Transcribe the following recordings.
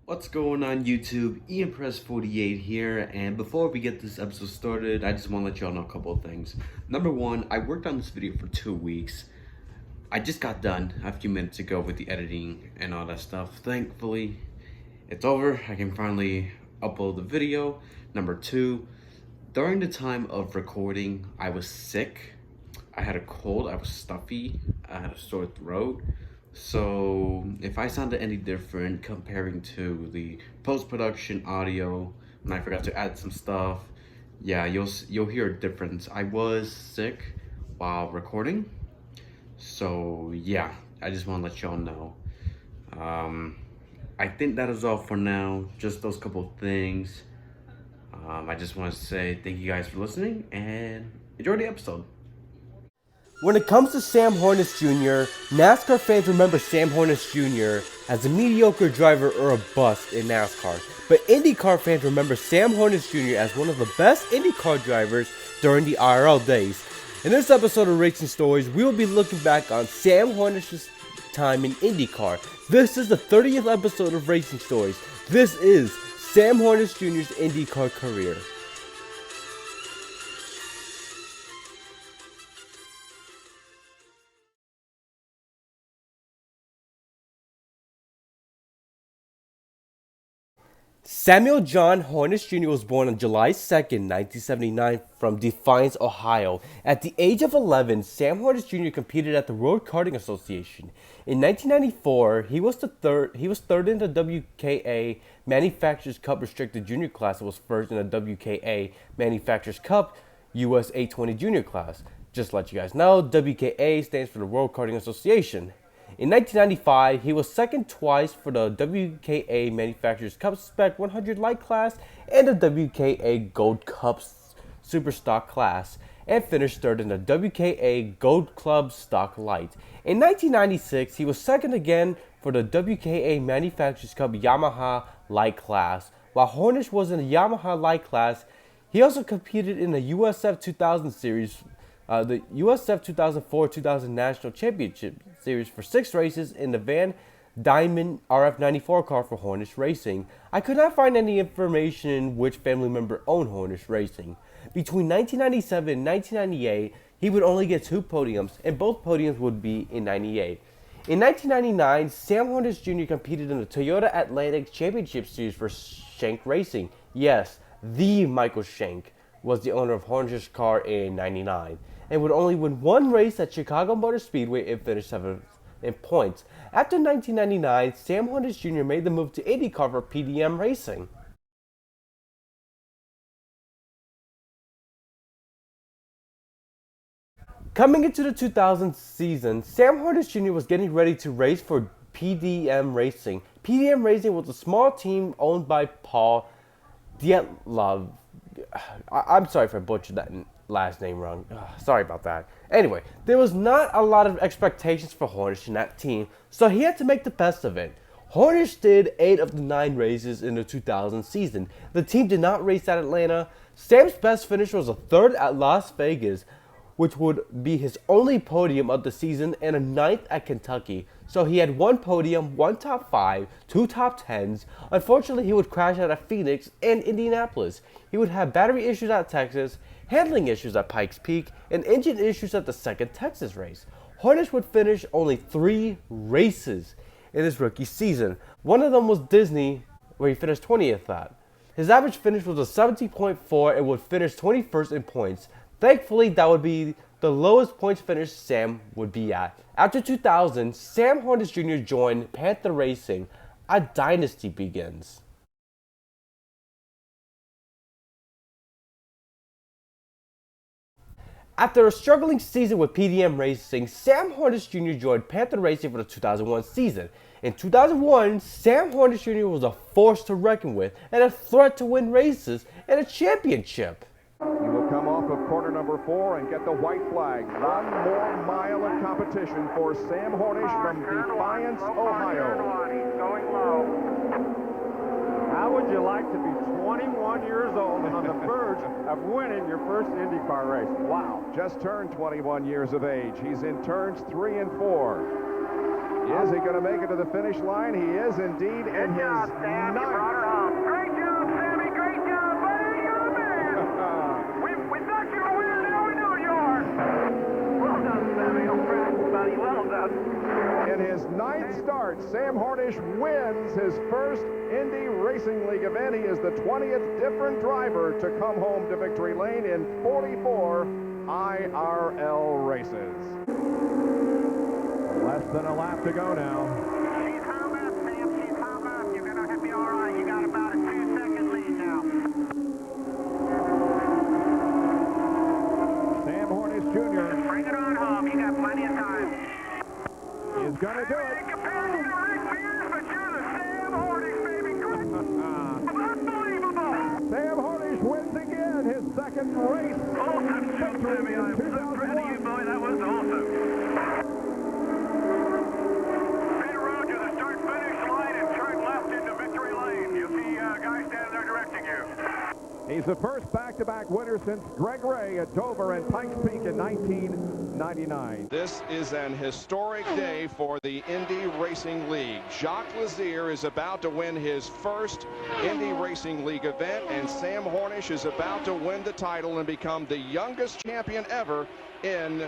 What's going on YouTube? EMpress48 here, and before we get this episode started, I just want to let y'all know a couple of things. Number one, I worked on this video for 2 weeks. I just got done a few minutes ago with the editing and all that stuff. Thankfully, it's over. I can finally upload the video. Number two, during the time of recording, I was sick. I had a cold, I was stuffy, I had a sore throat. So if I sounded any different comparing to the post-production audio, and I forgot to add some stuff, yeah, you'll hear a difference. I was sick while recording, so yeah, I just want to let y'all know. I think that is all for now. Just those couple things. I just want to say thank you guys for listening and enjoy the episode. When it comes to Sam Hornish Jr., NASCAR fans remember Sam Hornish Jr. as a mediocre driver or a bust in NASCAR. But IndyCar fans remember Sam Hornish Jr. as one of the best IndyCar drivers during the IRL days. In this episode of Racing Stories, we will be looking back on Sam Hornish's time in IndyCar. This is the 30th episode of Racing Stories. This is Sam Hornish Jr.'s IndyCar career. Samuel John Hornish Jr. was born on July 2nd, 1979 from Defiance, Ohio. At the age of 11, Sam Hornish Jr. competed at the Road Karting Association. In 1994, he was third in the WKA Manufacturers Cup Restricted Junior class and was first in the WKA Manufacturers Cup US 820 Junior class. Just to let you guys know, WKA stands for the World Karting Association. In 1995, he was second twice for the WKA Manufacturers Cup Spec 100 Light class and the WKA Gold Cup Super Stock class, and finished third in the WKA Gold Club Stock Light. In 1996, he was second again for the WKA Manufacturers Cup Yamaha Light class. While Hornish was in the Yamaha Light class, he also competed in the USF 2000 series, the USF 2004-2000 National Championship Series for 6 races in the Van Diamond RF94 car for Hornish Racing. I could not find any information which family member owned Hornish Racing. Between 1997 and 1998, he would only get 2 podiums, and both podiums would be in 98. In 1999, Sam Hornish Jr. competed in the Toyota Atlantic Championship Series for Shank Racing. Yes, the Michael Shank was the owner of Hornish's car in 99, and would only win 1 race at Chicago Motor Speedway and finish 7th in points. After 1999, Sam Hornish Jr. made the move to IndyCar for PDM Racing. Coming into the 2000 season, Sam Hornish Jr. was getting ready to race for PDM Racing. PDM Racing was a small team owned by Paul Dietlov. I'm sorry if I butchered that last name wrong. Sorry about that. Anyway, there was not a lot of expectations for Hornish in that team, so he had to make the best of it. Hornish did 8 of the 9 races in the 2000 season. The team did not race at Atlanta. Sam's best finish was a 3rd at Las Vegas, which would be his only podium of the season, and a 9th at Kentucky. So he had 1 podium, 1 top 5, 2 top 10s. Unfortunately, he would crash out at Phoenix and Indianapolis. He would have battery issues at Texas, handling issues at Pikes Peak, and engine issues at the 2nd Texas race. Hornish would finish only 3 races in his rookie season. One of them was Disney, where he finished 20th at. His average finish was a 70.4 and would finish 21st in points. Thankfully, that would be the lowest points finish Sam would be at. After 2000, Sam Hornish Jr. joined Panther Racing. A dynasty begins. After a struggling season with PDM Racing, Sam Hornish Jr. joined Panther Racing for the 2001 season. In 2001, Sam Hornish Jr. was a force to reckon with and a threat to win races and a championship. He will come off of corner number 4 and get the white flag. 1 more mile of competition for Sam Hornish from Defiance, Ohio. Going low. How would you like to be 21 years old and on the verge of winning your first IndyCar race? Wow. Just turned 21 years of age. He's in turns 3 and 4. Is he going to make it to the finish line? He is indeed in his 9th start. Sam Hornish wins his first Indy Racing League event. He is the 20th different driver to come home to victory lane in 44 IRL races. Less than a lap to go now. She's hung up, Sam. She's hung up. You're going to be all right. You got about a 2-second lead now. Sam Hornish Jr. Bring it on home. You got plenty of time. is going to do it. Comparison to Rick Mears, but you're the Sam Hornish, baby. Unbelievable. Sam Hornish wins again his second race. Awesome job, victory Sammy. in I'm so proud of you, boy. That was awesome. Pit road to the start-finish line and turn left into victory lane. You'll see guys standing there directing you. He's the first back-to-back winner since Greg Ray at Dover and Pikes Peak in 1999. This is an historic day for the Indy Racing League. Jacques Lazier is about to win his first Indy Racing League event, and Sam Hornish is about to win the title and become the youngest champion ever in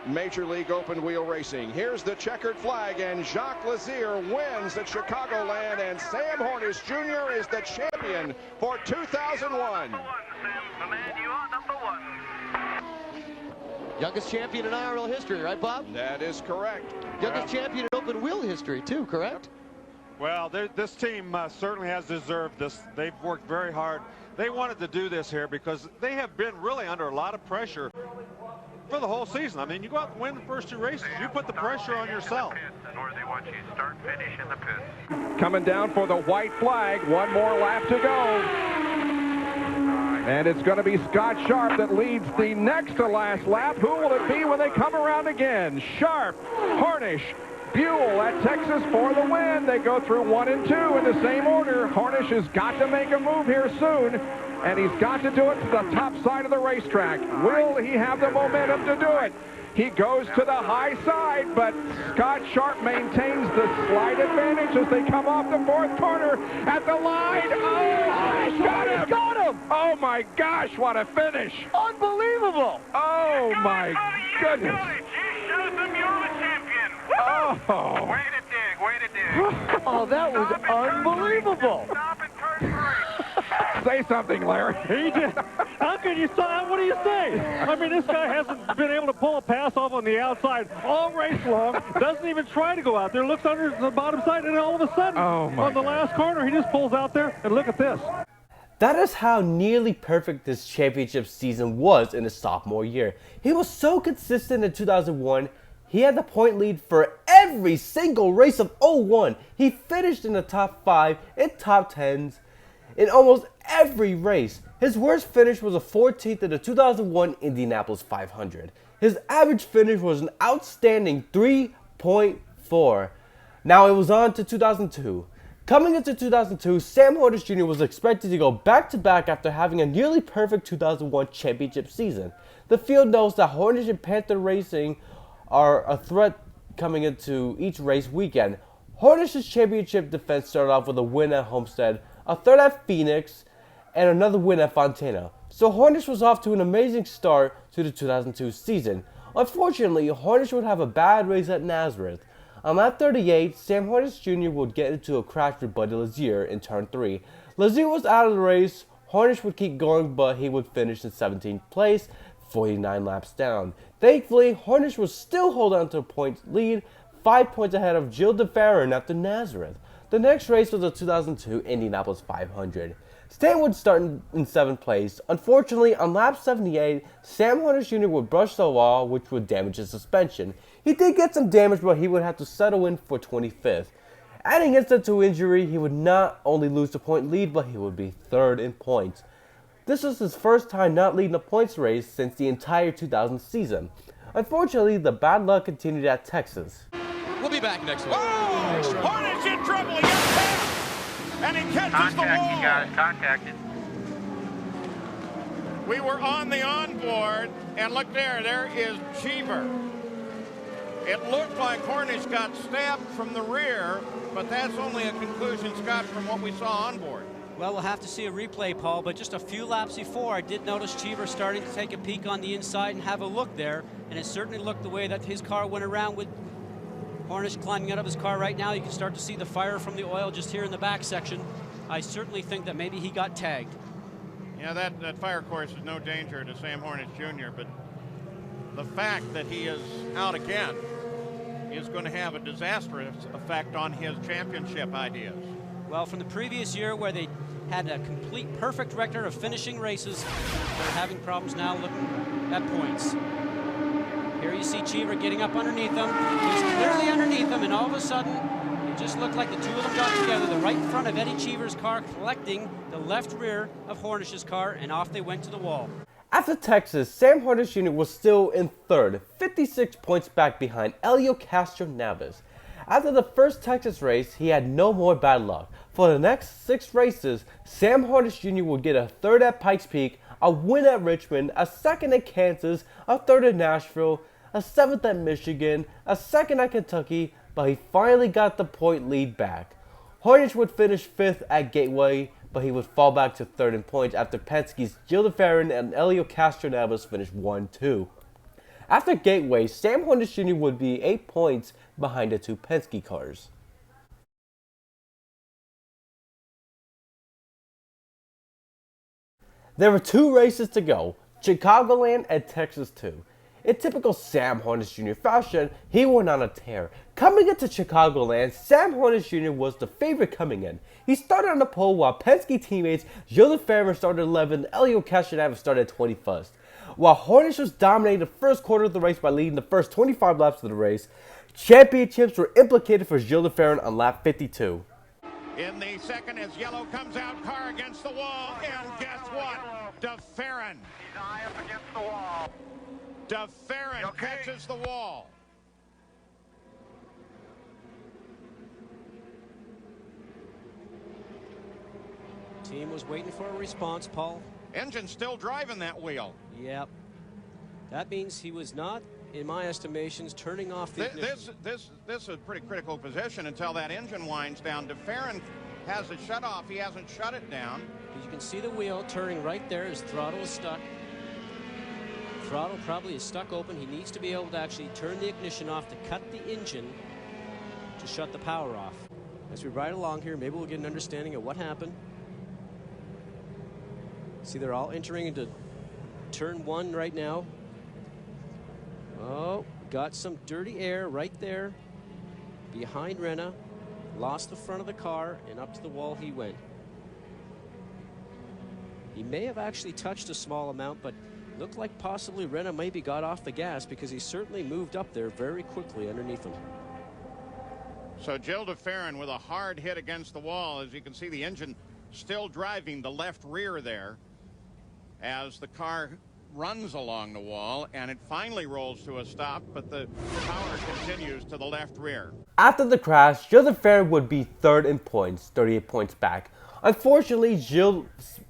Major League Open Wheel Racing. Here's the checkered flag, and Jacques Lazier wins at Chicagoland, and Sam Hornish Jr. is the champion for 2001. The man, you are number one. Youngest champion in IRL history, right, Bob? That is correct. Youngest champion in open wheel history, too, correct? Well, this team certainly has deserved this. They've worked very hard. They wanted to do this here because they have been really under a lot of pressure for the whole season. I mean, you go out and win the first two races, you put the pressure on yourself. Or they want you to start, finish in the pit. Coming down for the white flag. One more lap to go. And it's going to be Scott Sharp that leads the next to last lap. Who will it be when they come around again? Sharp, Hornish, Buell at Texas for the win. They go through 1 and 2 in the same order. Hornish has got to make a move here soon, and he's got to do it to the top side of the racetrack. Will he have the momentum to do it? He goes to the high side, but Scott Sharp maintains the slight advantage as they come off the fourth corner at the line. Oh, Scott has got him! Oh my gosh, what a finish! Unbelievable! Oh my goodness! You showed them you're the champion. Oh! Way to dig, way to dig. Oh, that was unbelievable. Stop and turn right. Say something, Larry. He did. How can you say? What do you say? I mean, this guy hasn't been able to pull a pass off on the outside all race long. Doesn't even try to go out there. Looks under the bottom side, and all of a sudden, on the last corner, he just pulls out there. And look at this. That is how nearly perfect this championship season was in his sophomore year. He was so consistent in 2001. He had the point lead for every single race of 01. He finished in the top 5 and top 10s in almost every race. His worst finish was a 14th in the 2001 Indianapolis 500. His average finish was an outstanding 3.4. Now it was on to 2002. Coming into 2002, Sam Hornish Jr. was expected to go back-to-back after having a nearly perfect 2001 championship season. The field knows that Hornish and Panther Racing are a threat coming into each race weekend. Hornish's championship defense started off with a win at Homestead, a third at Phoenix, and another win at Fontana. So Hornish was off to an amazing start to the 2002 season. Unfortunately, Hornish would have a bad race at Nazareth. On lap 38, Sam Hornish Jr. would get into a crash with Buddy Lazier in turn 3. Lazier was out of the race. Hornish would keep going, but he would finish in 17th place, 49 laps down. Thankfully, Hornish would still hold on to a point lead, 5 points ahead of Gilles de Ferran after Nazareth. The next race was the 2002 Indianapolis 500. Stan would start in 7th place. Unfortunately, on lap 78, Sam Hornish Jr. would brush the wall, which would damage his suspension. He did get some damage, but he would have to settle in for 25th. Adding insult to injury, he would not only lose the point lead, but he would be 3rd in points. This was his first time not leading a points race since the entire 2000 season. Unfortunately, the bad luck continued at Texas. We'll be back next week. Oh! Hornish in trouble. He got passed. And he catches the wall. You guys, contacted. We were on the onboard, and look there is Cheever. It looked like Hornish got stabbed from the rear, but that's only a conclusion, Scott, from what we saw on board. Well, we'll have to see a replay, Paul, but just a few laps before, I did notice Cheever starting to take a peek on the inside and have a look there, and it certainly looked the way that his car went around with Hornish climbing out of his car right now. You can start to see the fire from the oil just here in the back section. I certainly think that maybe he got tagged. Yeah, that fire course is no danger to Sam Hornish Jr., but the fact that he is out again is going to have a disastrous effect on his championship ideas. Well, from the previous year where they had a complete perfect record of finishing races, they're having problems now looking at points. Here you see Cheever getting up underneath him. He's clearly underneath him, and all of a sudden, it just looked like the two of them got together. The right front of Eddie Cheever's car collecting the left rear of Hornish's car, and off they went to the wall. After Texas, Sam Hornish Jr. was still in third, 56 points back behind Helio Castroneves. After the first Texas race, he had no more bad luck. For the next 6 races, Sam Hornish Jr. would get a third at Pikes Peak, a win at Richmond, a second at Kansas, a third at Nashville, a 7th at Michigan, a 2nd at Kentucky, but he finally got the point lead back. Hornish would finish 5th at Gateway, but he would fall back to 3rd in points after Penske's Gil DeFerrin and Helio Castroneves finished 1-2. After Gateway, Sam Hornish Jr. would be 8 points behind the 2 Penske cars. There were 2 races to go, Chicagoland and Texas 2. In typical Sam Hornish Jr. fashion, he went on a tear. Coming into Chicagoland, Sam Hornish Jr. was the favorite coming in. He started on the pole while Penske teammates Gil DeFerrin started 11th, Helio Castroneves started 21st. While Hornish was dominating the first quarter of the race by leading the first 25 laps of the race, championships were implicated for Gil DeFerrin on lap 52. In the second, as yellow comes out, car against the wall, and guess what? DeFerrin. He's eye up against the wall. DeFerrin catches the wall. Team was waiting for a response, Paul. Engine still driving that wheel. Yep. That means he was not, in my estimations, turning off the ignition. This is a pretty critical position until that engine winds down. DeFerrin has it shut off. He hasn't shut it down. You can see the wheel turning right there. His throttle is stuck. Throttle probably is stuck open. He needs to be able to actually turn the ignition off to cut the engine to shut the power off. As we ride along here, maybe we'll get an understanding of what happened. See, they're all entering into turn 1 right now. Oh, got some dirty air right there behind Renna. Lost the front of the car, and up to the wall he went. He may have actually touched a small amount, but looked like possibly Renna maybe got off the gas because he certainly moved up there very quickly underneath him. So Gil DeFerrin with a hard hit against the wall. As you can see, the engine still driving the left rear there as the car runs along the wall, and it finally rolls to a stop, but the power continues to the left rear. After the crash, Gil DeFerrin would be 3rd in points, 38 points back. Unfortunately, Gil's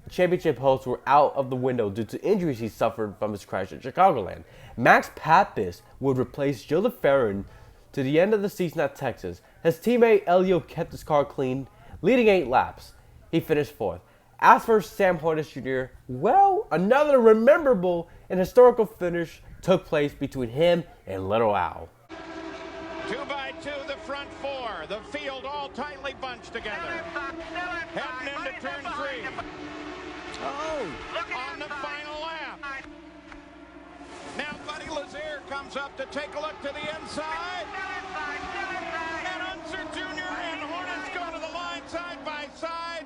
championship hopes were out of the window due to injuries he suffered from his crash at Chicagoland. Max Papis would replace Gil DeFerrin to the end of the season at Texas. His teammate Helio kept his car clean, leading 8 laps. He finished 4th. As for Sam Hornish Jr., well, another memorable and historical finish took place between him and Little Al. 2 by 2, the front 4. The field all tightly bunched together. Heading into turn 3. Oh, on the final lap. Now Buddy Lazier comes up to take a look to the inside. And Unser Jr. and Hornish go to the line side by side.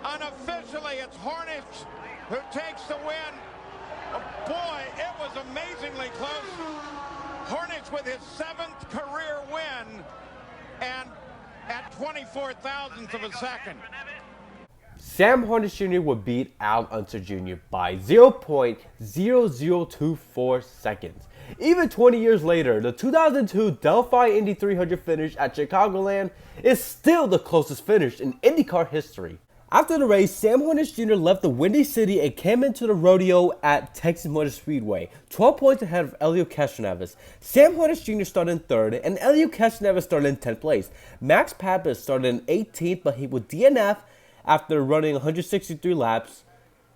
Unofficially, it's Hornish who takes the win. Oh, boy, it was amazingly close. Hornish with his 7th career win, and at 24 thousandths of a second. Sam Hornish Jr. would beat Al Unser Jr. by 0.0024 seconds. Even 20 years later, the 2002 Delphi Indy 300 finish at Chicagoland is still the closest finish in IndyCar history. After the race, Sam Hornish Jr. left the Windy City and came into the rodeo at Texas Motor Speedway, 12 points ahead of Helio Castroneves. Sam Hornish Jr. started in 3rd, and Helio Castroneves started in 10th place. Max Papis started in 18th, but he would DNF after running 163 laps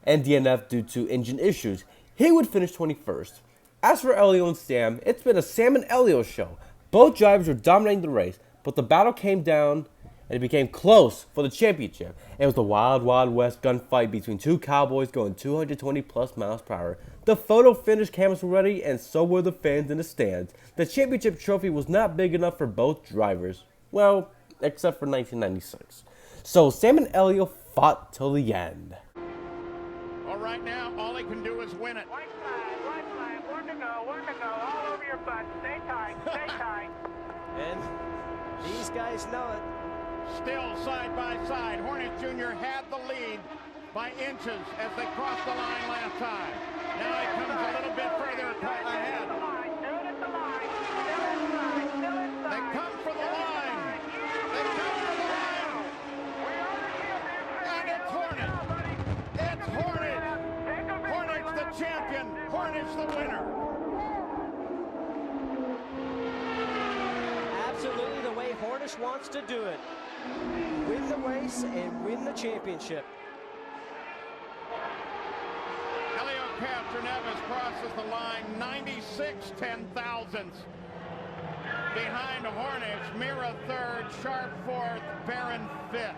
and DNF due to engine issues. He would finish 21st. As for Helio and Sam, it's been a Sam and Helio show. Both drivers were dominating the race, but the battle came down and it became close for the championship. It was the Wild Wild West gunfight between two cowboys going 220 plus miles per hour. The photo finish cameras were ready, and so were the fans in the stands. The championship trophy was not big enough for both drivers. Well, except for 1996. So Sam and Elio fought till the end. Well, right now, all he can do is win it. White flag, one to go, all over your butt. Stay tight, stay tight. And these guys know it. Still side by side. Hornish Jr. had the lead by inches as they crossed the line last time. Now he comes a little bit further ahead. They come for the line. They come for the line. And it's Hornish. It's Hornish. Hornish the champion. Hornish the winner. Absolutely the way Hornish wants to do it. Win the race and win the championship. Elio Castroneves crosses the line 96 10,000ths. Behind Hornish, Mira third, Sharp fourth, Barron fifth.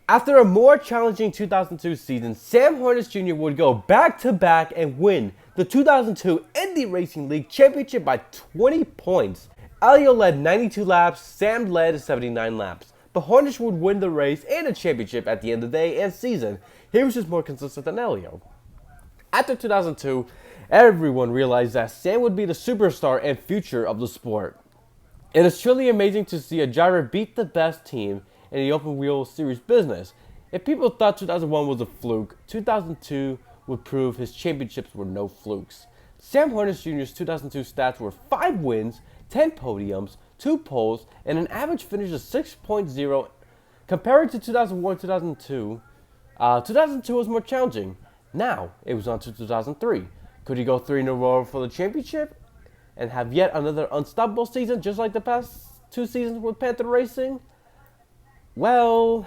After a more challenging 2002 season, Sam Hornish Jr. would go back-to-back and win the 2002 Indy Racing League Championship by 20 points. Elio led 92 laps, Sam led 79 laps. But Hornish would win the race and the championship at the end of the day and season. He was just more consistent than Elio. After 2002, everyone realized that Sam would be the superstar and future of the sport. It is truly amazing to see a driver beat the best team in the open wheel series business. If people thought 2001 was a fluke, 2002 would prove his championships were no flukes. Sam Hornish Jr.'s 2002 stats were 5 wins, 10 podiums, 2 poles, and an average finish of 6.0. Compared to 2001-2002, 2002 was more challenging. Now, it was on to 2003. Could he go 3 in a row for the championship and have yet another unstoppable season just like the past 2 seasons with Panther Racing? Well...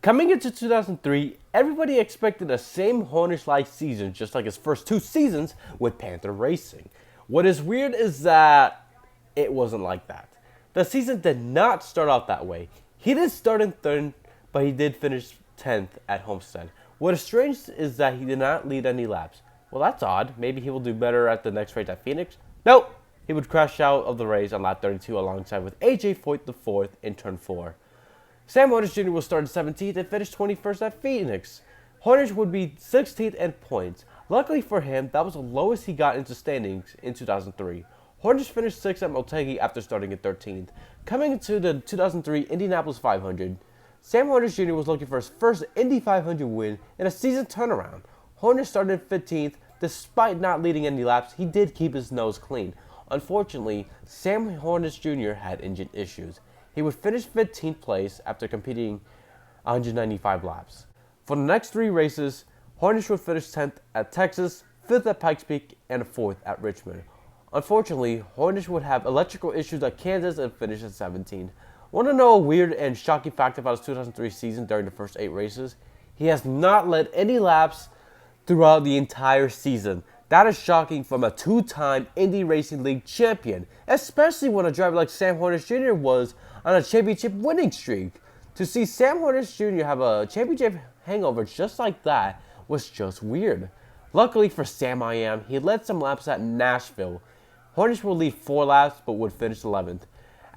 Coming into 2003, everybody expected a Sam Hornish-like season, just like his first 2 seasons with Panther Racing. What is weird is that it wasn't like that. The season did not start out that way. He did start in 3rd, but he did finish 10th at Homestead. What is strange is that he did not lead any laps. Well, that's odd. Maybe he will do better at the next race at Phoenix. Nope, he would crash out of the race on lap 32 alongside with AJ Foyt IV in turn 4. Sam Hornish Jr. will start 17th and finish 21st at Phoenix. Hornish would be 16th in points. Luckily for him, that was the lowest he got into standings in 2003. Hornish finished 6th at Motegi after starting in 13th. Coming into the 2003 Indianapolis 500, Sam Hornish Jr. was looking for his first Indy 500 win in a season turnaround. Hornish started 15th. Despite not leading any laps, he did keep his nose clean. Unfortunately, Sam Hornish Jr. had engine issues. He would finish 15th place after competing 195 laps. For the next 3 races, Hornish would finish 10th at Texas, 5th at Pikes Peak, and 4th at Richmond. Unfortunately, Hornish would have electrical issues at Kansas and finish at 17th. Want to know a weird and shocking fact about his 2003 season during the first 8 races? He has not led any laps throughout the entire season. That is shocking from a 2-time Indy Racing League champion, especially when a driver like Sam Hornish Jr. was on a championship winning streak. To see Sam Hornish Jr. have a championship hangover just like that was just weird. Luckily for Sam I.M., he led some laps at Nashville. Hornish will lead 4 laps but would finish 11th.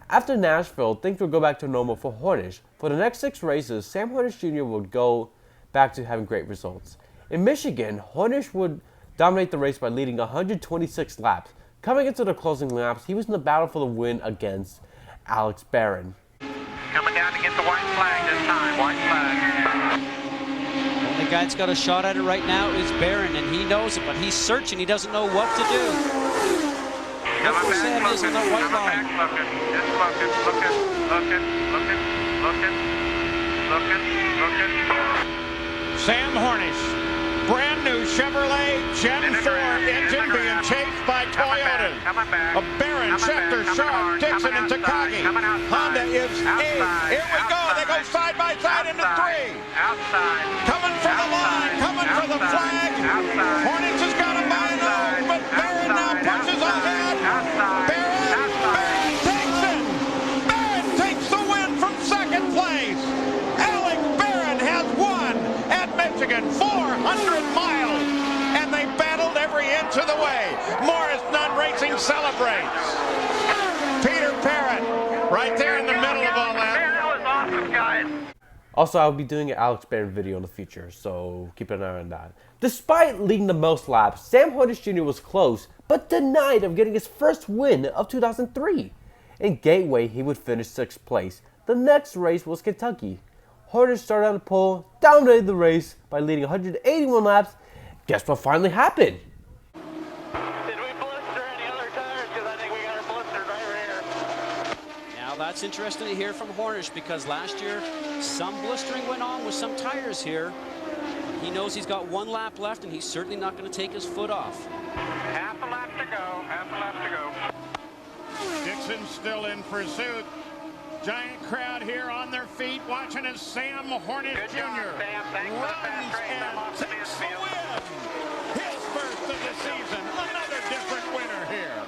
After Nashville, things would go back to normal for Hornish. For the next 6 races, Sam Hornish Jr. would go back to having great results. In Michigan, Hornish would dominate the race by leading 126 laps. Coming into the closing laps, he was in the battle for the win against Alex Barron. Coming down to get the white flag this time, white flag. The guy that's got a shot at it right now is Barron, and he knows it, but he's searching. He doesn't know what to do. Look where Sam is in the white line. Sam Hornish, brand new Chevrolet Gen 4 engine being chased by Toyotas. A Barron, Schefter, Sharp, Dixon, and Takagi. Honda is 8th. Here we go. They go side by side into 3. Outside. Coming for the line. Coming for the flag. Hornish has got him by a nose, but Barrett now pushes ahead. Barrett takes it. Barrett takes the win from second place. Alex Barrett has won at Michigan, 400 miles, and they battled every inch of the way. Morris Nunn Racing celebrates. Peter Parrott right there in the middle of all that. That was awesome, guys. Also, I'll be doing an Alex Barrett video in the future, so keep an eye on that. Despite leading the most laps, Sam Hornish Jr. was close, but denied of getting his first win of 2003. In Gateway, he would finish 6th place. The next race was Kentucky. Hornish started on the pole, dominated the race by leading 181 laps. Guess what finally happened? Did we blister any other tires? Because I think we got her blistered right here. Now that's interesting to hear from Hornish, because last year some blistering went on with some tires here. He knows he's got 1 lap left, and he's certainly not going to take his foot off. Half a lap to go. Half a lap to go. Dixon still in pursuit. Giant crowd here on their feet watching as Sam Hornish Good Jr. job, Sam. Thanks for the fast race. I'm off and the takes the midfield. win. His first of the season. Another different winner here.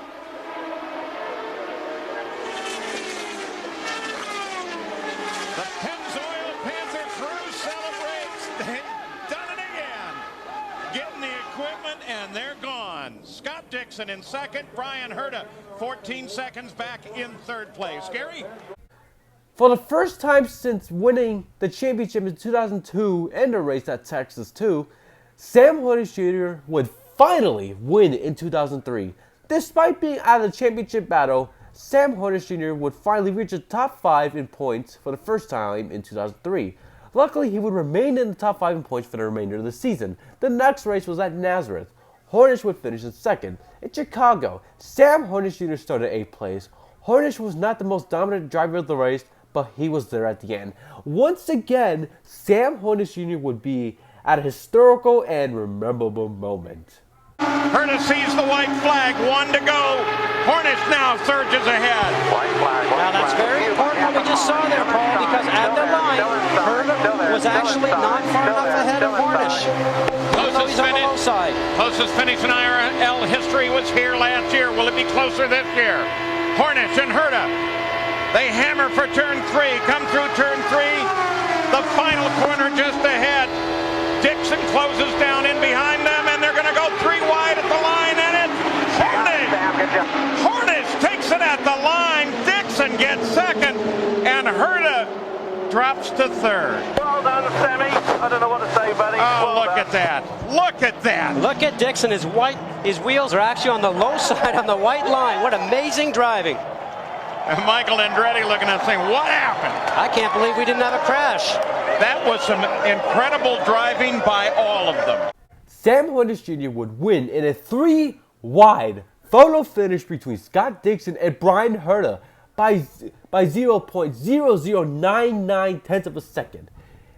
The PENNZOIL Panther crew celebrates. They've done it again. Getting the equipment, and they're gone. Scott Dixon in second. Brian Herta, 14 seconds back in 3rd place. Gary? For the first time since winning the championship in 2002 and the race at Texas too, Sam Hornish Jr. would finally win in 2003. Despite being out of the championship battle, Sam Hornish Jr. would finally reach the top 5 in points for the first time in 2003. Luckily, he would remain in the top 5 in points for the remainder of the season. The next race was at Nazareth. Hornish would finish in 2nd. In Chicago, Sam Hornish Jr. started 8th place. Hornish was not the most dominant driver of the race, but he was there at the end. Once again, Sam Hornish Jr. would be at a historical and memorable moment. Herta sees the white flag, 1 to go. Hornish now surges ahead. White flag. Now that's very important what we just saw there, Paul, because at the line, Herta was actually not far enough ahead of Hornish. Even though he's on the low side. Closest finish in IRL history was here last year. Will it be closer this year? Hornish and Herta. They hammer for turn 3. Come through turn 3. The final corner just ahead. Dixon closes down in behind them, and they're going to go 3 wide at the line, and it's Hornish. Hornish takes it at the line. Dixon gets 2nd, and Herta drops to 3rd. Well done, Sammy. I don't know what to say, buddy. Oh, look at that. Look at that. Look at Dixon. His wheels are actually on the low side on the white line. What amazing driving. And Michael Andretti looking at saying, what happened? I can't believe we didn't have a crash. That was some incredible driving by all of them. Sam Hornish Jr. would win in a 3-wide photo finish between Scott Dixon and Brian Herta by 0.0099 tenths of a second.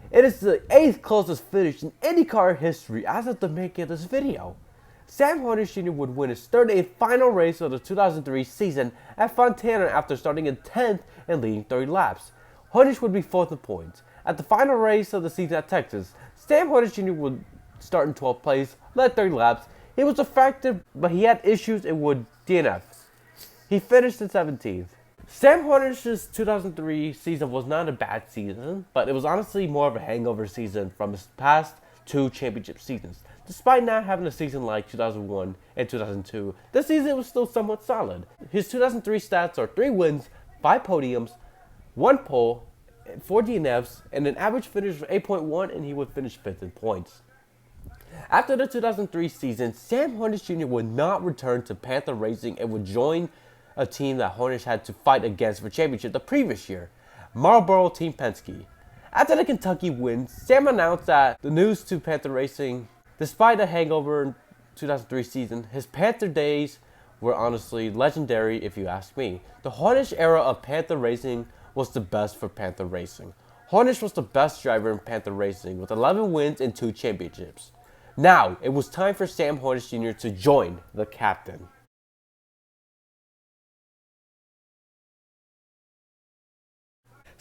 It is the 8th closest finish in IndyCar history as of the making of this video. Sam Hornish Jr. would win his 3rd and final race of the 2003 season at Fontana after starting in 10th and leading 30 laps. Hornish would be 4th in points. At the final race of the season at Texas, Sam Hornish Jr. would start in 12th place, led 30 laps. He was effective, but he had issues and would DNF. He finished in 17th. Sam Hornish's 2003 season was not a bad season, but it was honestly more of a hangover season from his past 2 championship seasons. Despite not having a season like 2001 and 2002, this season was still somewhat solid. His 2003 stats are 3 wins, 5 podiums, 1 pole, 4 DNFs, and an average finish of 8.1, and he would finish 5th in points. After the 2003 season, Sam Hornish Jr. would not return to Panther Racing and would join a team that Hornish had to fight against for championship the previous year, Marlboro Team Penske. After the Kentucky win, Sam announced that the news to Panther Racing. Despite a hangover in 2003 season, his Panther days were honestly legendary if you ask me. The Hornish era of Panther Racing was the best for Panther Racing. Hornish was the best driver in Panther Racing with 11 wins and 2 championships. Now, it was time for Sam Hornish Jr. to join the captain.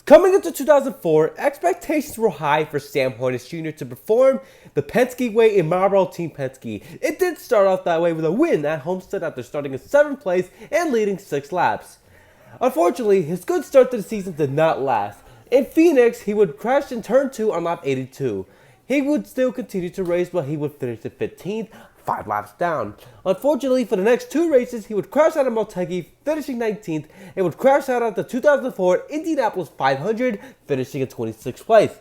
Coming into 2004, expectations were high for Sam Hornish Jr. to perform the Penske way in Marlboro Team Penske. It did start off that way with a win at Homestead after starting in 7th place and leading 6 laps. Unfortunately, his good start to the season did not last. In Phoenix, he would crash in turn 2 on lap 82. He would still continue to race, but he would finish in 15th, 5 laps down. Unfortunately, for the next 2 races, he would crash out of Motegi, finishing 19th, and would crash out at the 2004 Indianapolis 500, finishing in 26th place.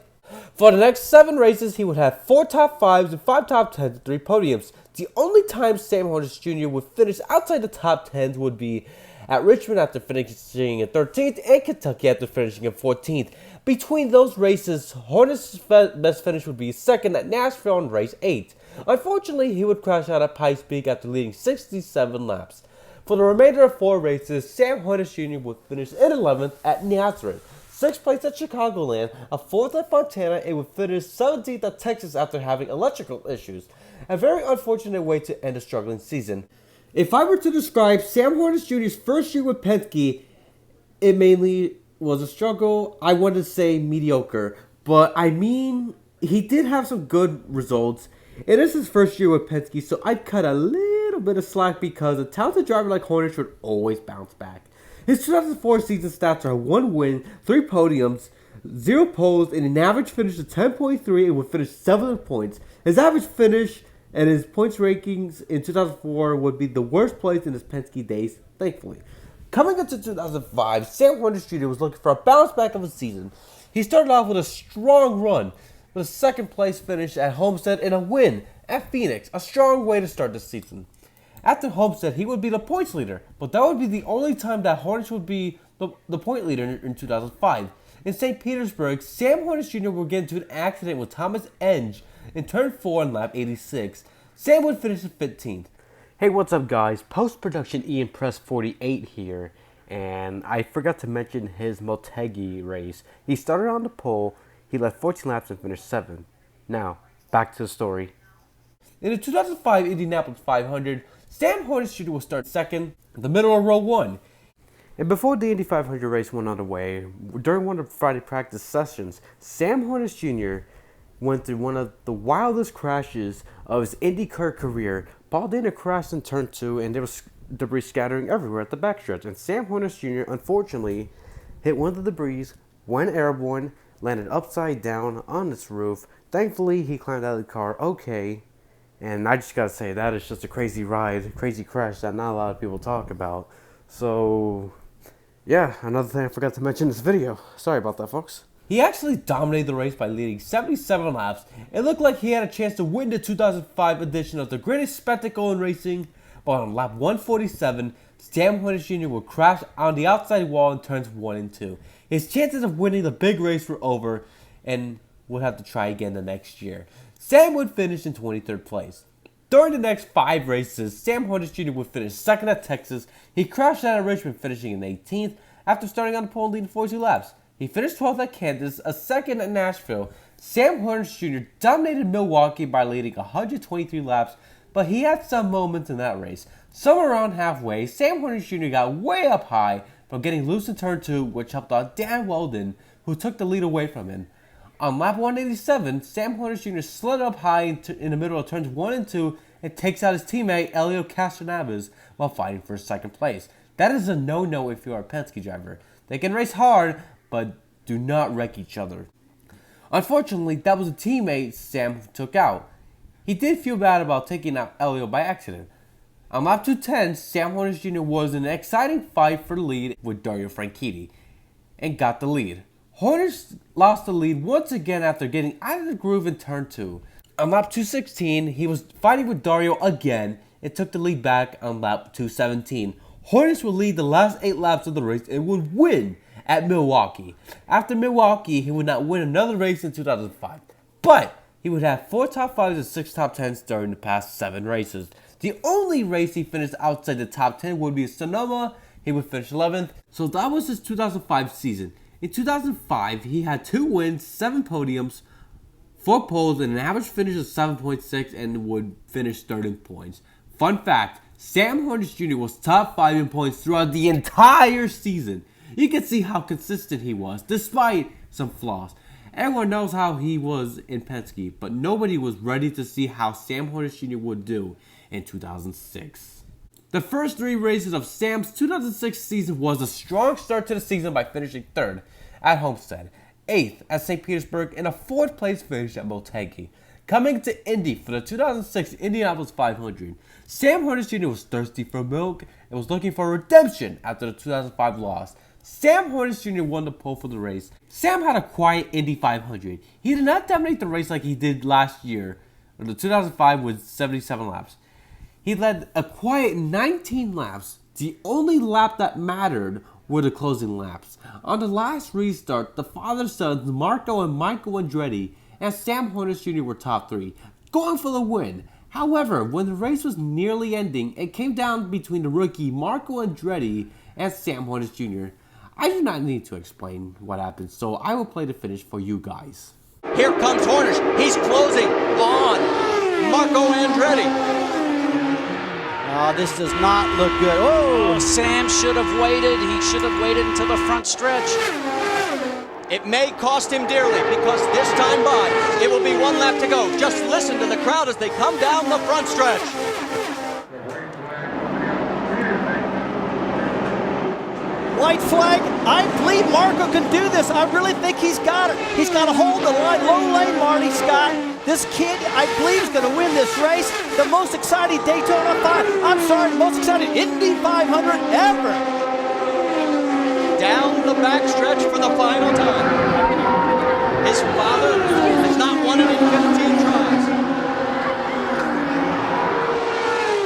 For the next 7 races, he would have 4 top 5s and 5 top 10s and 3 podiums. The only time Sam Hornish Jr. would finish outside the top 10s would be at Richmond after finishing in 13th and Kentucky after finishing in 14th. Between those races, Hornish's best finish would be 2nd at Nashville in race 8. Unfortunately, he would crash out at Pikes Peak after leading 67 laps. For the remainder of 4 races, Sam Hornish Jr. would finish in 11th at Nazareth, 6th place at Chicagoland, a 4th at Fontana, and would finish 17th at Texas after having electrical issues. A very unfortunate way to end a struggling season. If I were to describe Sam Hornish Jr.'s first year with Penske, it mainly was a struggle. I want to say mediocre, but I mean, he did have some good results. It is his first year with Penske, so I'd cut a little bit of slack because a talented driver like Hornish would always bounce back. His 2004 season stats are 1 win, 3 podiums, 0 poles, and an average finish of 10.3 and would finish 7th points. His average finish and his points rankings in 2004 would be the worst place in his Penske days, thankfully. Coming into 2005, Sam Hornish Jr. was looking for a bounce back of a season. He started off with a strong run, with a 2nd place finish at Homestead and a win at Phoenix, a strong way to start the season. After Homestead, he would be the points leader, but that would be the only time that Hornish would be the point leader in 2005. In St. Petersburg, Sam Hornish Jr. would get into an accident with Thomas Enge in turn 4 on lap 86. Sam would finish in 15th. Hey, what's up guys? Post-production Ian Press 48 here, and I forgot to mention his Motegi race. He started on the pole, he led 14 laps and finished 7th. Now, back to the story. In the 2005 Indianapolis 500, Sam Hornish Jr. will start 2nd, the middle of row 1. And before the Indy 500 race went underway, during one of the Friday practice sessions, Sam Hornish Jr. went through one of the wildest crashes of his IndyCar career. Paul Dana crashed in turn 2 and there was debris scattering everywhere at the backstretch. And Sam Hornish Jr. unfortunately hit one of the debris, went airborne, landed upside down on its roof. Thankfully, he climbed out of the car okay. And I just gotta say, that is just a crazy ride, crazy crash that not a lot of people talk about. So, yeah, another thing I forgot to mention in this video. Sorry about that, folks. He actually dominated the race by leading 77 laps. It looked like he had a chance to win the 2005 edition of the greatest spectacle in racing, but on lap 147, Sam Hornish Jr. would crash on the outside wall in turns 1 and 2. His chances of winning the big race were over and would have to try again the next year. Sam would finish in 23rd place. During the next 5 races, Sam Hornish Jr. would finish 2nd at Texas. He crashed out of Richmond, finishing in 18th after starting on the pole and leading 42 laps. He finished 12th at Kansas, a 2nd at Nashville. Sam Hornish Jr. dominated Milwaukee by leading 123 laps, but he had some moments in that race. Somewhere around halfway, Sam Hornish Jr. got way up high from getting loose in turn 2, which helped out Dan Weldon, who took the lead away from him. On lap 187, Sam Hornish Jr. slid up high in the middle of turns 1 and 2 and takes out his teammate Elio Castroneves while fighting for 2nd place. That is a no-no if you are a Penske driver. They can race hard, but do not wreck each other. Unfortunately, that was a teammate Sam took out. He did feel bad about taking out Elio by accident. On lap 210, Sam Hornish Jr. was in an exciting fight for the lead with Dario Franchitti and got the lead. Hornish lost the lead once again after getting out of the groove in turn 2. On lap 216, he was fighting with Dario again and took the lead back on lap 217. Hornish would lead the last 8 laps of the race and would win at Milwaukee. After Milwaukee, he would not win another race in 2005, but he would have 4 top 5s and 6 top 10s during the past 7 races. The only race he finished outside the top 10 would be Sonoma. He would finish 11th. So that was his 2005 season. In 2005, he had 2 wins, 7 podiums, 4 poles, and an average finish of 7.6 and would finish 3rd in points. Fun fact, Sam Hornish Jr. was top 5 in points throughout the entire season. you can see how consistent he was, despite some flaws. Everyone knows how he was in Penske, but nobody was ready to see how Sam Hornish Jr. would do in 2006. The first 3 races of Sam's 2006 season was a strong start to the season by finishing 3rd at Homestead, 8th at St. Petersburg, and a 4th place finish at Motegi. Coming to Indy for the 2006 Indianapolis 500, Sam Hornish Jr. was thirsty for milk and was looking for redemption after the 2005 loss. Sam Hornish Jr. won the pole for the race. Sam had a quiet Indy 500. He did not dominate the race like he did last year, or the 2005 with 77 laps. He led a quiet 19 laps. The only lap that mattered were the closing laps. On the last restart, the father-sons Marco and Michael Andretti and Sam Hornish Jr. were top 3, going for the win. However, when the race was nearly ending, it came down between the rookie Marco Andretti and Sam Hornish Jr. I do not need to explain what happened, so I will play the finish for you guys. Here comes Hornish. He's closing on Marco Andretti. Oh, this does not look good. Oh, Sam should have waited. He should have waited until the front stretch. it may cost him dearly because this time by, it will be 1 lap to go. Just listen to the crowd as they come down the front stretch. White flag. I believe Marco can do this. I really think he's got it. He's got to hold the line, low lane, Marty Scott. This kid, I believe, is going to win this race. The most exciting Daytona 5. I'm sorry, the most exciting Indy 500 ever. Down the backstretch for the final time. His father has not won it in 15 tries.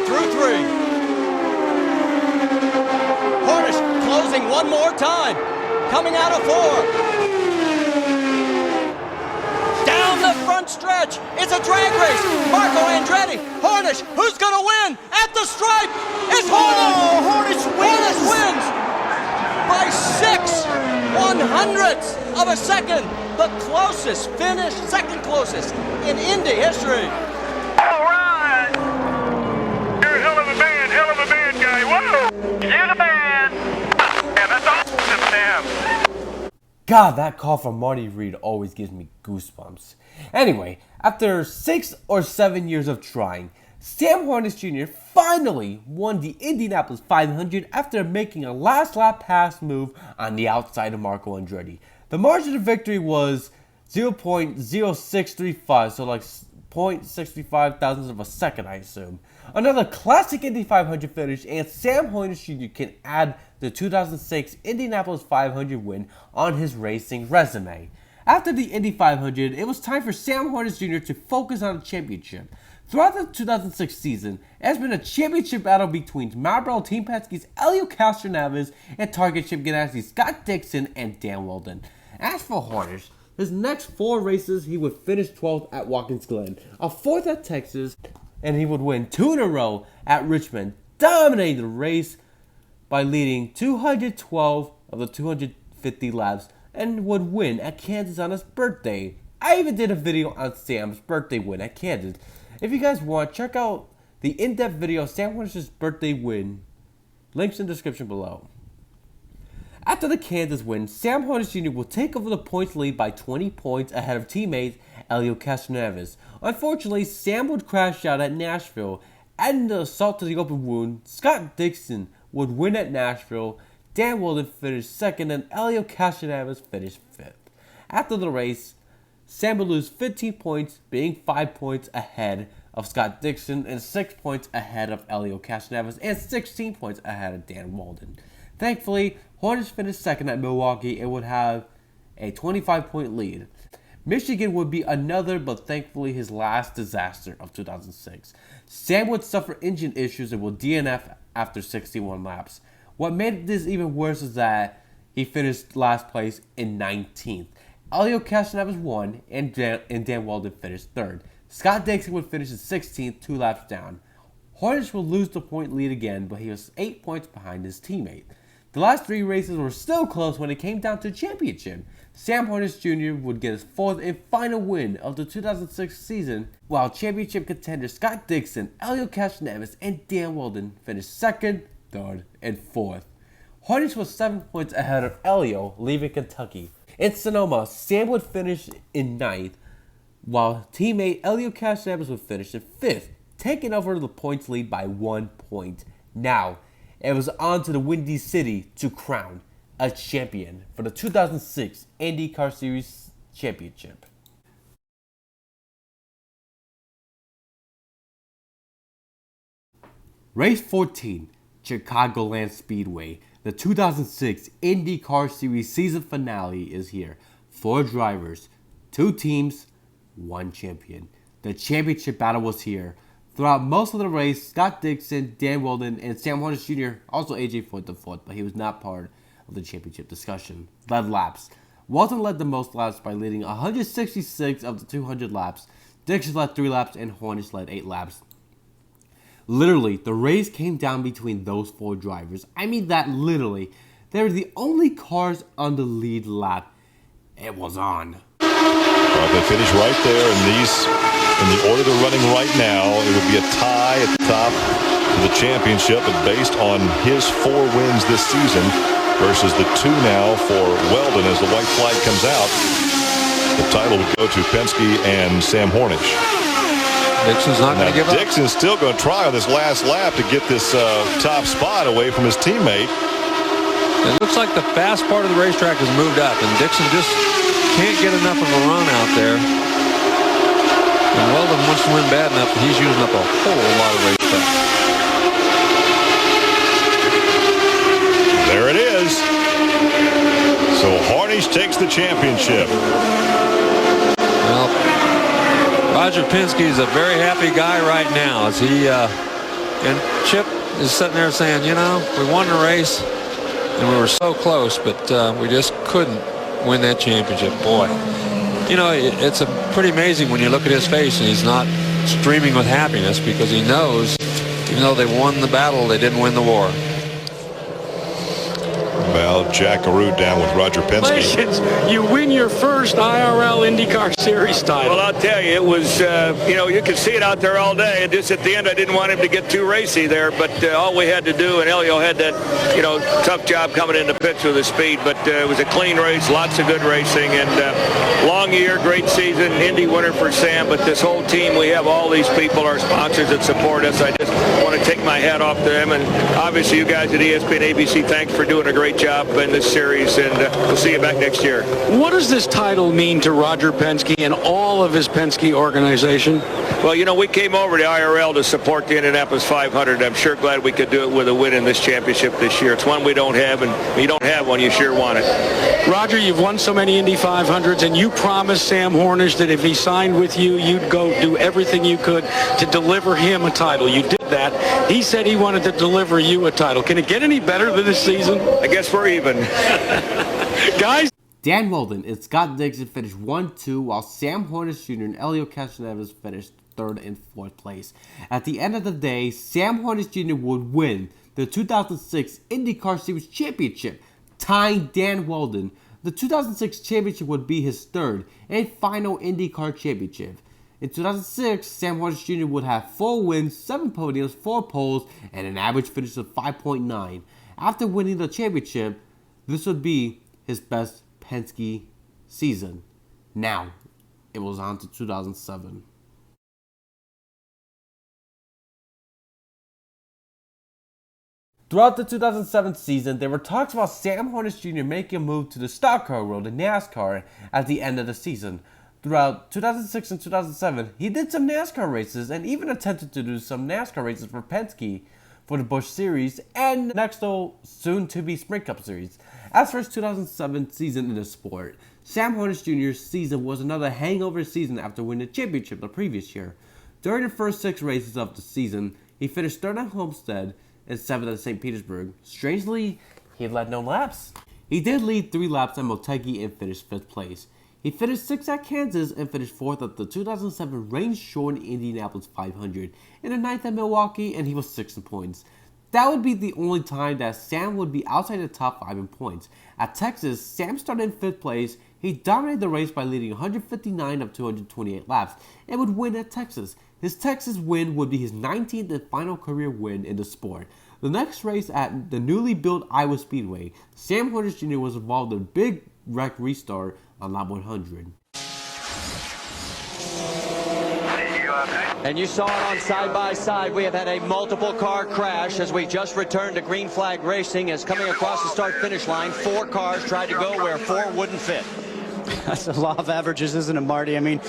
Through 3. Hornish closing one more time. Coming out of 4. Down the front stretch. It's a drag race. Marco Andretti. Hornish. Who's going to win? At the stripe. It's Hornish. Oh, Hornish wins. Hornish wins by 6/100ths of a second. The closest finish, second closest in Indy history. All right. You're a hell of a man guy. Whoa. You're the man. Yeah, that's awesome, Sam. God, that call from Marty Reed always gives me goosebumps. Anyway, after 6 or 7 years of trying, Sam Hornish Jr. finally won the Indianapolis 500 after making a last lap pass move on the outside of Marco Andretti. The margin of victory was 0.0635, so like 0.65 thousandths of a second, I assume. Another classic Indy 500 finish, and Sam Hornish Jr. can add the 2006 Indianapolis 500 win on his racing resume. After the Indy 500, it was time for Sam Hornish Jr. to focus on the championship. Throughout the 2006 season, it has been a championship battle between Marlboro Team Penske's Helio Castroneves and Target Chip Ganassi's Scott Dixon and Dan Wheldon. As for Hornish, his next 4 races, he would finish 12th at Watkins Glen, a 4th at Texas, and he would win 2 in a row at Richmond, dominating the race by leading 212 of the 250 laps, and would win at Kansas on his birthday. I even did a video on Sam's birthday win at Kansas. If you guys want, check out the in-depth video of Sam Hornish's birthday win. Links in the description below. After the Kansas win, Sam Hornish Jr. will take over the points lead by 20 points ahead of teammate Helio Castroneves. Unfortunately, Sam would crash out at Nashville, adding the salt to the open wound. Scott Dixon would win at Nashville, Dan Wheldon finished 2nd, and Helio Castroneves finished 5th. After the race, Sam would lose 15 points, being 5 points ahead of Scott Dixon and 6 points ahead of Helio Castroneves and 16 points ahead of Dan Wheldon. Thankfully, Hornish finished 2nd at Milwaukee and would have a 25-point lead. Michigan would be another, but thankfully his last disaster of 2006. Sam would suffer engine issues and would DNF after 61 laps. What made this even worse is that he finished last place in 19th. Helio Castroneves won, and Dan Wheldon finished 3rd. Scott Dixon would finish in 16th, 2 laps down. Hornish would lose the point lead again, but he was 8 points behind his teammate. The last 3 races were still close when it came down to the championship. Sam Hornish Jr. would get his 4th and final win of the 2006 season, while championship contenders Scott Dixon, Helio Castroneves, and Dan Wheldon finished 2nd, 3rd, and 4th. Hornish was 7 points ahead of Elio, leaving Kentucky. In Sonoma, Sam would finish in 9th, while teammate Elio Castroneves would finish in 5th, taking over the points lead by 1 point. Now, it was on to the Windy City to crown a champion for the 2006 IndyCar Series Championship. Race 14, Chicagoland Speedway. The 2006 IndyCar Series season finale is here. 4 drivers, 2 teams, 1 champion. The championship battle was here. Throughout most of the race, Scott Dixon, Dan Wheldon, and Sam Hornish Jr., also AJ Foyt the fourth, but he was not part of the championship discussion, led laps. Wheldon led the most laps by leading 166 of the 200 laps. Dixon led 3 laps, and Hornish led 8 laps. Literally, the race came down between those 4 drivers. I mean that literally. They were the only cars on the lead lap. It was on. Well, they finish right there, and in the order they're running right now, it would be a tie at the top for the championship, but based on his 4 wins this season versus the 2 now for Wheldon as the white flag comes out, the title would go to Penske and Sam Hornish. Dixon's not going to give up. Dixon's still going to try on this last lap to get this top spot away from his teammate. It looks like the fast part of the racetrack has moved up, and Dixon just can't get enough of a run out there. And Wheldon wants to win bad enough that he's using up a whole lot of racetrack. There it is. So Hornish takes the championship. Well, Roger Penske is a very happy guy right now as he and Chip is sitting there saying, you know, we won the race and we were so close, but we just couldn't win that championship. Boy, you know, it's pretty amazing when you look at his face and he's not streaming with happiness because he knows even though they won the battle, they didn't win the war. Well, Jack Carew down with Roger Penske. You win your first IRL IndyCar Series title. Well, I'll tell you, it was, you know, you could see it out there all day. And just at the end, I didn't want him to get too racy there, but all we had to do, and Elio had that, you know, tough job coming in the pits with the speed, but it was a clean race, lots of good racing, and long year, great season, Indy winner for Sam, but this whole team, we have all these people, our sponsors that support us. I just want to take my hat off to them, and obviously you guys at ESPN ABC, thanks for doing a great job in this series, and we'll see you back next year. What does this title mean to Roger Penske and all of his Penske organization? Well, you know, we came over to IRL to support the Indianapolis 500. I'm sure glad we could do it with a win in this championship this year. It's one we don't have, and when you don't have one, you sure want it. Roger, you've won so many Indy 500s, and you promised Sam Hornish that if he signed with you, you'd go do everything you could to deliver him a title. You did that. He said he wanted to deliver you a title. Can it get any better than this season? I guess we're even. Guys? Dan Wheldon and Scott Dixon finished 1-2, while Sam Hornish Jr. and Elio Castroneves finished 3rd and 4th place. At the end of the day, Sam Hornish Jr. would win the 2006 IndyCar Series Championship, tying Dan Wheldon. The 2006 championship would be his 3rd and final IndyCar championship. In 2006, Sam Hornish Jr. would have 4 wins, 7 podiums, 4 poles, and an average finish of 5.9. After winning the championship, this would be his best Penske season. Now, it was on to 2007. Throughout the 2007 season, there were talks about Sam Hornish Jr. making a move to the stock car world in NASCAR at the end of the season. Throughout 2006 and 2007, he did some NASCAR races and even attempted to do some NASCAR races for Penske for the Busch Series and next soon-to-be Sprint Cup Series. As for his 2007 season in the sport, Sam Hornish Jr.'s season was another hangover season after winning the championship the previous year. During the first 6 races of the season, he finished 3rd at Homestead and 7th at St. Petersburg. Strangely, he led no laps. He did lead 3 laps at Motegi and finished 5th place. He finished 6th at Kansas and finished 4th at the 2007 rain-shortened Indianapolis 500, and a 9th at Milwaukee, and he was 6th in points. That would be the only time that Sam would be outside the top 5 in points. At Texas, Sam started in 5th place. He dominated the race by leading 159 of 228 laps and would win at Texas. His Texas win would be his 19th and final career win in the sport. The next race at the newly built Iowa Speedway, Sam Hornish Jr. was involved in a big wreck restart on lap 100. And you saw it on side-by-side. We have had a multiple car crash as we just returned to green flag racing. As coming across the start-finish line, 4 cars tried to go where 4 wouldn't fit. That's the law of averages, isn't it, Marty? I mean,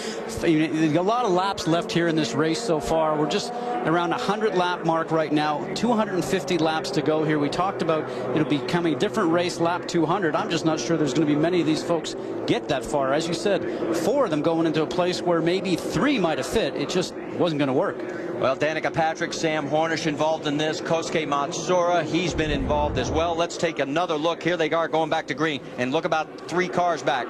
a lot of laps left here in this race so far. We're just around 100 lap mark right now, 250 laps to go here. We talked about it'll be becoming a different race lap 200. I'm just not sure there's going to be many of these folks get that far. As you said, 4 of them going into a place where maybe 3 might have fit. It just wasn't going to work. Well, Danica Patrick, Sam Hornish involved in this. Kosuke Matsuura, he's been involved as well. Let's take another look. Here they are going back to green, and look about 3 cars back.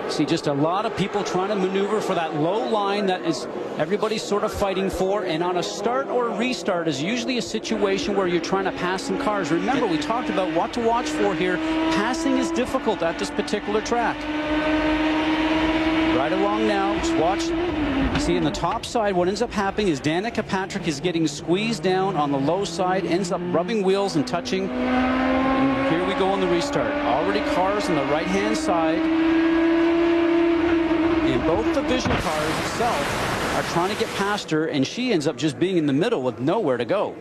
See just a lot of people trying to maneuver for that low line that is everybody's sort of fighting for, and on a start or restart is usually a situation where you're trying to pass some cars. Remember, we talked about what to watch for here. Passing is difficult at this particular track. Right along now, just watch. You see in the top side, what ends up happening is Danica Patrick is getting squeezed down on the low side, ends up rubbing wheels and touching. And here we go on the restart. Already cars on the right-hand side. And both the Vision cars itself are trying to get past her, and she ends up just being in the middle with nowhere to go.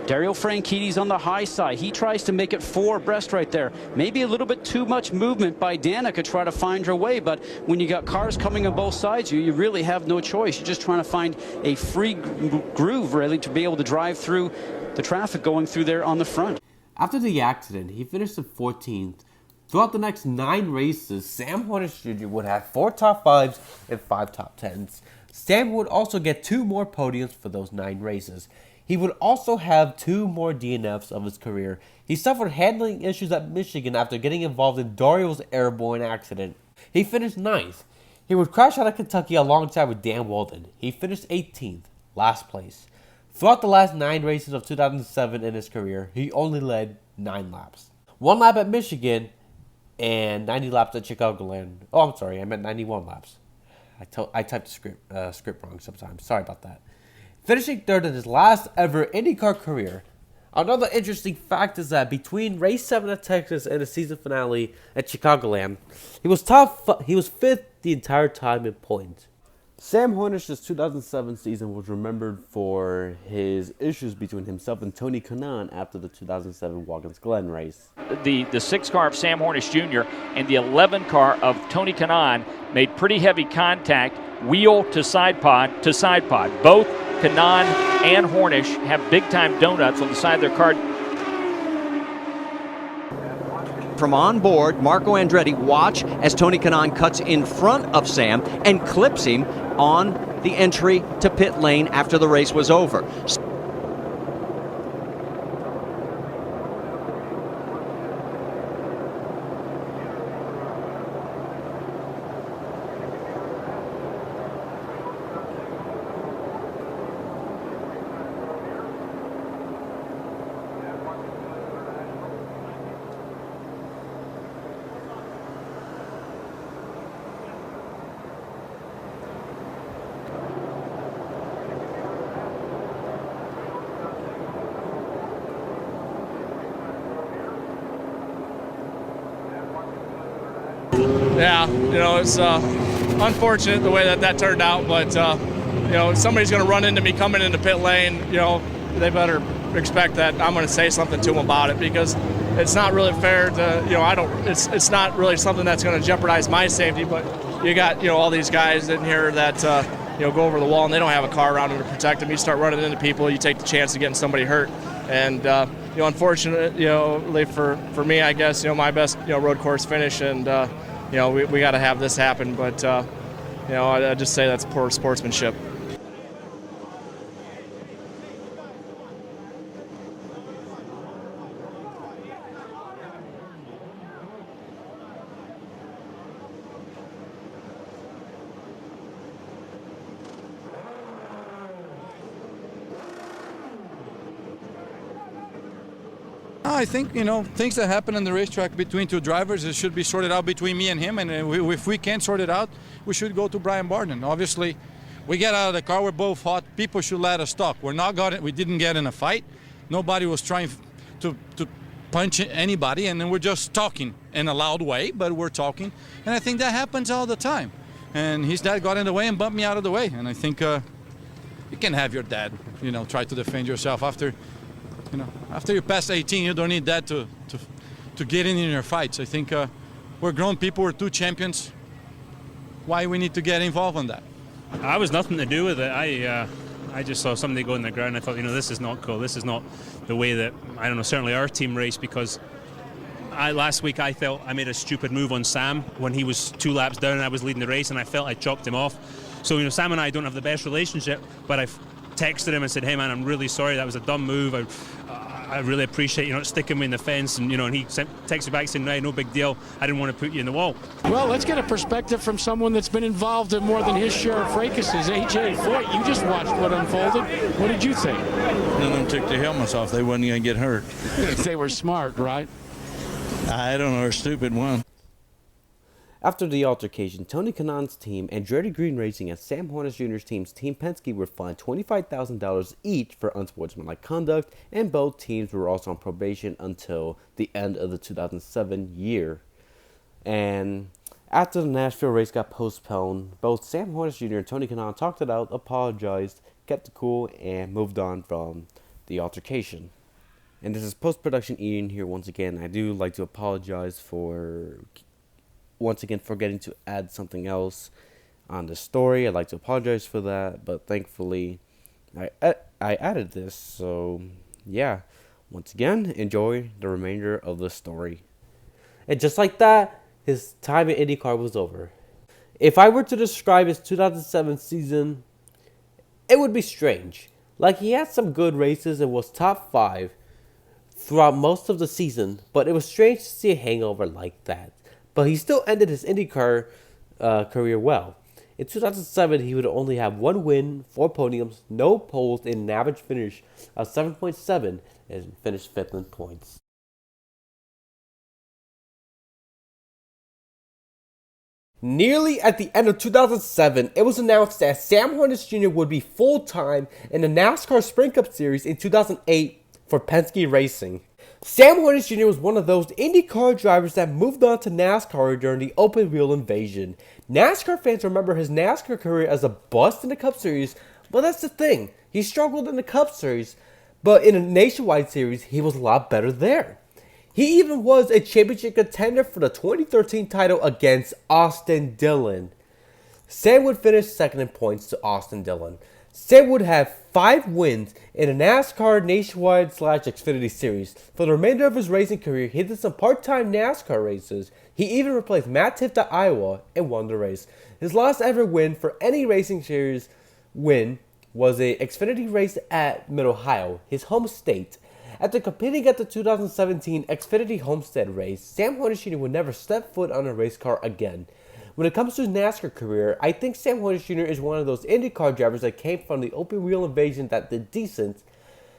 Dario Franchitti's on the high side. He tries to make it 4 abreast right there. Maybe a little bit too much movement by Danica try to find her way, but when you got cars coming on both sides, you really have no choice. You're just trying to find a free groove, really, to be able to drive through the traffic going through there on the front. After the accident, he finished in 14th. Throughout the next 9 races, Sam Hornish Jr. would have 4 top 5s and 5 top 10s. Sam would also get 2 more podiums for those 9 races. He would also have 2 more DNFs of his career. He suffered handling issues at Michigan after getting involved in Dario's airborne accident. He finished 9th. He would crash out of Kentucky alongside with Dan Walden. He finished 18th, last place. Throughout the last 9 races of 2007 in his career, he only led 9 laps. 1 lap at Michigan, and 90 laps at Chicagoland. Oh, I'm sorry, I meant 91 laps. I typed the script wrong sometimes. Sorry about that. Finishing 3rd in his last ever IndyCar career. Another interesting fact is that between race 7 at Texas and the season finale at Chicagoland, he was 5th the entire time in points. Sam Hornish's 2007 season was remembered for his issues between himself and Tony Kanaan after the 2007 Watkins Glen race. The 6 car of Sam Hornish Jr. and the 11 car of Tony Kanaan made pretty heavy contact, wheel to side pod to side pod. Both Kanaan and Hornish have big-time donuts on the side of their car. From on board, Marco Andretti, watch as Tony Kanaan cuts in front of Sam and clips him on the entry to pit lane after the race was over. Yeah, it's unfortunate the way that turned out, but if somebody's going to run into me coming into pit lane, they better expect that I'm going to say something to them about it, because it's not really fair to, it's not really something that's going to jeopardize my safety, but you got, all these guys in here that, go over the wall and they don't have a car around them to protect them. You start running into people, you take the chance of getting somebody hurt. And, unfortunately, for me, I guess, my best, road course finish, and, we got to have this happen, but, I just say that's poor sportsmanship. I think, things that happen on the racetrack between 2 drivers, it should be sorted out between me and him. And if we can't sort it out, we should go to Brian Barden. Obviously, we get out of the car, we're both hot. People should let us talk. We didn't get in a fight. Nobody was trying to punch anybody, and then we're just talking in a loud way, but we're talking. And I think that happens all the time. And his dad got in the way and bumped me out of the way. And I think you can have your dad, try to defend yourself after you pass 18. You don't need that to get in your fights. I think we're grown people. We're 2 champions. Why we need to get involved in that? I was nothing to do with it. I just saw somebody go in the ground. I thought, this is not cool. This is not the way that, I don't know, certainly our team raced, because last week I felt I made a stupid move on Sam when he was 2 laps down and I was leading the race, and I felt I chopped him off. So, Sam and I don't have the best relationship, but I texted him and said, hey man, I'm really sorry, that was a dumb move. I really appreciate you not sticking me in the fence, and and he texted back saying, no big deal, I didn't want to put you in the wall. Well, let's get a perspective from someone that's been involved in more than his share of fracases. AJ Foyt, you just watched what unfolded. What did you think? None of them took their helmets off. They wasn't going to get hurt. They were smart, right? I don't know, a stupid one. After the altercation, Tony Kanaan's team, Andretti Green Racing, and Sam Hornish Jr.'s team's Team Penske were fined $25,000 each for unsportsmanlike conduct, and both teams were also on probation until the end of the 2007 year. And after the Nashville race got postponed, both Sam Hornish Jr. and Tony Kanaan talked it out, apologized, kept it cool, and moved on from the altercation. And this is post-production Ian here once again. I do like to apologize for forgetting to add something else on the story. I'd like to apologize for that, but thankfully I added this. So yeah, once again, enjoy the remainder of the story. And just like that, his time in IndyCar was over. If I were to describe his 2007 season, it would be strange. Like, he had some good races and was top 5 throughout most of the season, but it was strange to see a hangover like that. But he still ended his IndyCar career well. In 2007, he would only have 1 win, 4 podiums, no poles, and an average finish of 7.7, and finished 5th in points. Nearly at the end of 2007, it was announced that Sam Hornish Jr. would be full-time in the NASCAR Sprint Cup Series in 2008 for Penske Racing. Sam Hornish Jr. was one of those IndyCar drivers that moved on to NASCAR during the open wheel invasion. NASCAR fans remember his NASCAR career as a bust in the Cup Series, but that's the thing. He struggled in the Cup Series, but in a nationwide series, he was a lot better there. He even was a championship contender for the 2013 title against Austin Dillon. Sam would finish 2nd in points to Austin Dillon. Sam would have 5 wins in a NASCAR Nationwide/Xfinity Series. For the remainder of his racing career, he did some part-time NASCAR races. He even replaced Matt Tifft at Iowa and won the race. His last ever win for any racing series win was a Xfinity race at Mid-Ohio, his home state. After competing at the 2017 Xfinity Homestead race, Sam Hornish Jr. would never step foot on a race car again. When it comes to his NASCAR career, I think Sam Hornish Jr. is one of those IndyCar drivers that came from the open wheel invasion that did decent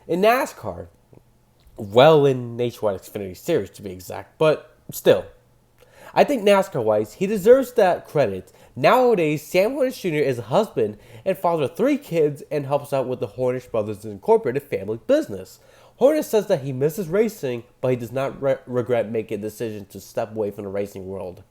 in NASCAR. Well, in Nationwide Xfinity Series to be exact, but still. I think NASCAR-wise, he deserves that credit. Nowadays, Sam Hornish Jr. is a husband and father of 3 kids and helps out with the Hornish Brothers Incorporated family business. Hornish says that he misses racing, but he does not regret making a decision to step away from the racing world.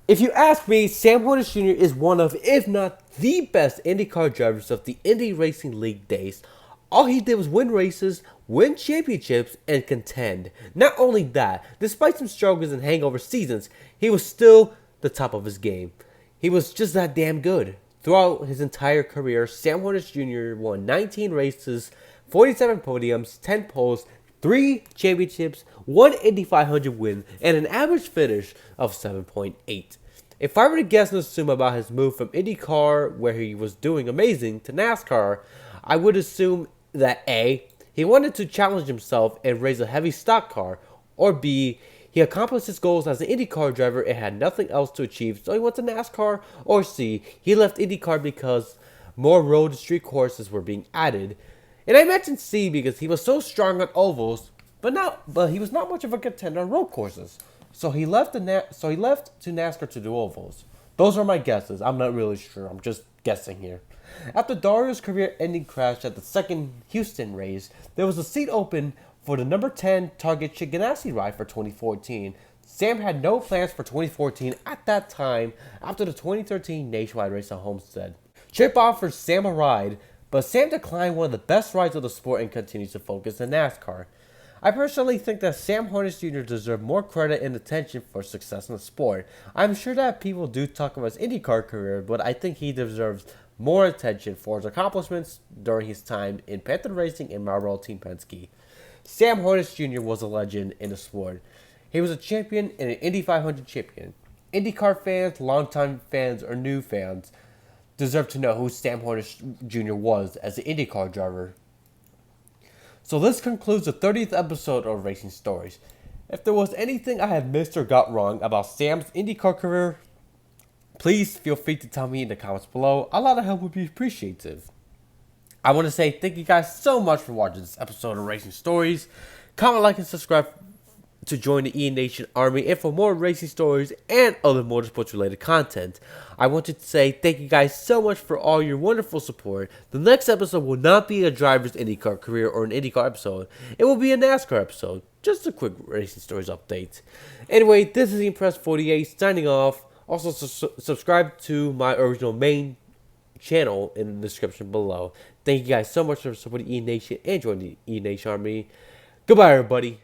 If you ask me, Sam Hornish Jr. is one of, if not the best IndyCar drivers of the Indy Racing League days. All he did was win races, win championships, and contend. Not only that, despite some struggles and hangover seasons, he was still the top of his game. He was just that damn good. Throughout his entire career, Sam Hornish Jr. won 19 races, 47 podiums, 10 poles, 3 championships, 1 Indy 500 win, and an average finish of 7.8. If I were to guess and assume about his move from IndyCar, where he was doing amazing, to NASCAR, I would assume that A, he wanted to challenge himself and race a heavy stock car, or B, he accomplished his goals as an IndyCar driver and had nothing else to achieve, so he went to NASCAR, or C, he left IndyCar because more road and street courses were being added. And I mentioned C because he was so strong on ovals, but he was not much of a contender on road courses. So he left to NASCAR to do ovals. Those are my guesses. I'm not really sure. I'm just guessing here. After Dario's career-ending crash at the second Houston race, there was a seat open for the number 10 Target Chip Ganassi ride for 2014. Sam had no plans for 2014 at that time after the 2013 nationwide race on Homestead. Chip offered Sam a ride, but Sam declined one of the best rides of the sport and continues to focus on NASCAR. I personally think that Sam Hornish Jr. deserves more credit and attention for success in the sport. I'm sure that people do talk about his IndyCar career, but I think he deserves more attention for his accomplishments during his time in Panther Racing and Marlboro Team Penske. Sam Hornish Jr. was a legend in the sport. He was a champion and an Indy 500 champion. IndyCar fans, longtime fans, or new fans deserve to know who Sam Hornish Jr. was as an IndyCar driver. So this concludes the 30th episode of Racing Stories. If there was anything I had missed or got wrong about Sam's IndyCar career, please feel free to tell me in the comments below. A lot of help would be appreciated. I want to say thank you guys so much for watching this episode of Racing Stories. Comment, like, and subscribe to join the E Nation Army and for more racing stories and other motorsports related content. I wanted to say thank you guys so much for all your wonderful support. The next episode will not be a driver's IndyCar career or an IndyCar episode. It will be a NASCAR episode. Just a quick Racing Stories update. Anyway, this is Impress48 signing off. Also subscribe to my original main channel in the description below. Thank you guys so much for supporting E Nation and joining the E Nation Army. Goodbye everybody.